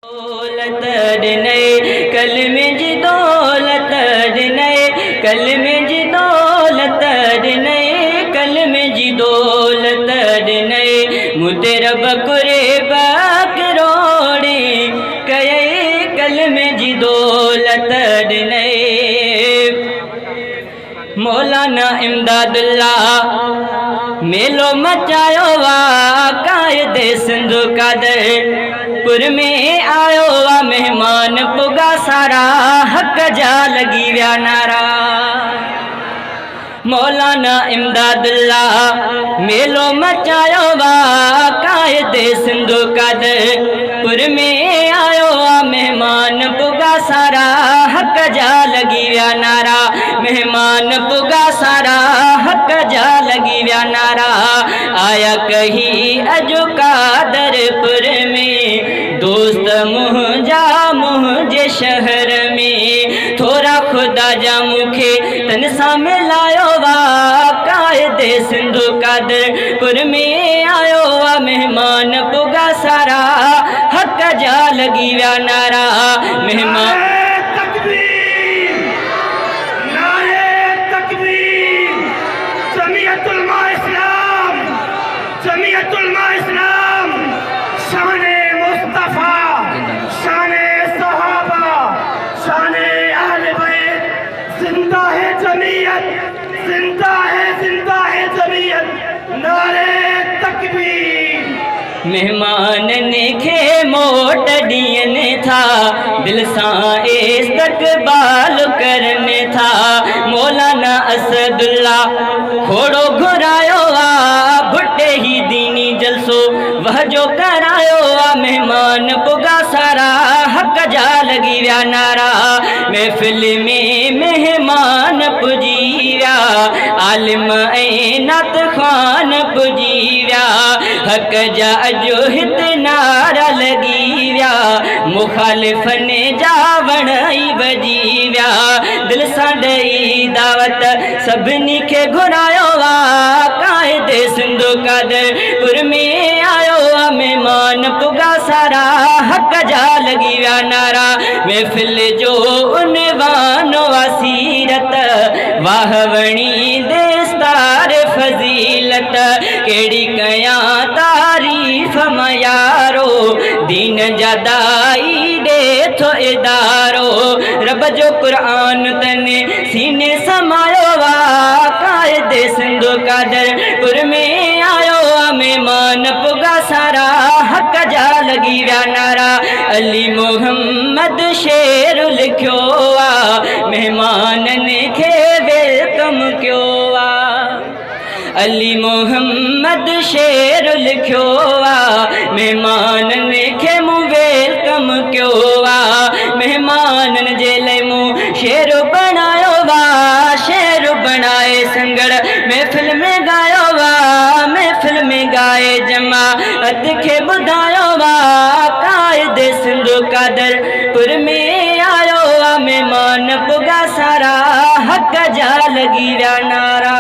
दौलत ॾिनई कलमे जी दौलत ॾिनई कलमे जी दौलत ॾिनई कलमे जी दौलत ॾिनई मुते रब कुरेबा करोड़े कयई कलमे जी दौलत ॾिनई। मौलाना इमदादुल्लाह मेलो मचायो वा कायदे सिंध कादरपुर में आयो वा मेहमान पुगा सारा हक जा लगी व्या नारा। मौलाना इमदादुल्लाह मेलो मचायो वा कायदे सिंध कादरपुर में आयो वा मेहमान पुगा सारा हक जा लगी व्या नारा। मेहमान पुगा सारा हक जा लगी व्या नारा। आया कही अजो कादरपुर में दोस्त मुझे शहर में थोड़ा खुदा जा मुखे तन सा मिलायो वा कायदे सिंधु कादरपुर में आयो वा मेहमान पुगा सारा हक जा लगी व्या नारा। मेहमान शाने मुस्तफा शाने सहाबा शाने अहले बैत जिंदा है जमीयत जिंदा है जमीयत नारे तकबीर। मेहमान ने खे मोट दियने था दिल सा इस्तकबाल करने था। मौलाना असदुल्लाह घोड़ो घुरायो वा भुट्टे ही दीनी जलसो वह जो करायो वा मेहमान पुगा सारा हक जा लगी व्या नारा। महफिल में मेहमान पुजी व्या आलिम ऐं नात ख़ान पुजी व्या हक जा अजो हित नारा लगी व्या मुखालिफन जा वणई बजी व्या दिल सां ॾेई दावत सभिनी खे घुरायो वा कायदे सिंध कादरपुर में आयो वा मेहमान पुगा सारा हक जा लगी व्या नारा। महफिल जो उनवान वा सीरत वाह वणी देस्तार फजीलत केड़ी कया तारीफ मयारो दीन जदाई दे थो इदारो। रब जो कुरान तने सीने समायो वा कायदे सिंध कादरपुर में आयो वा मेहमान पुगा सारा हक जा लगी व्या नारा। अली मोहम्मद शेर लिखियो वा मेहमान ने खे वेलकम क्यो वा। अली मोहम्मद शेर लिखियो वा मेहमान ने खे मूं वेलकम क्यो वा। मेहमान जे लाइ मूं शेर बनायो वा शेर बनाए संगड़ महफिल में गायो वा महफिल में गाए जमाअत खे ॿुधायो वा कायदे सिंध कादरपुर में आयो वा मेहमान पुगा सारा हक जा लगी व्या नारा।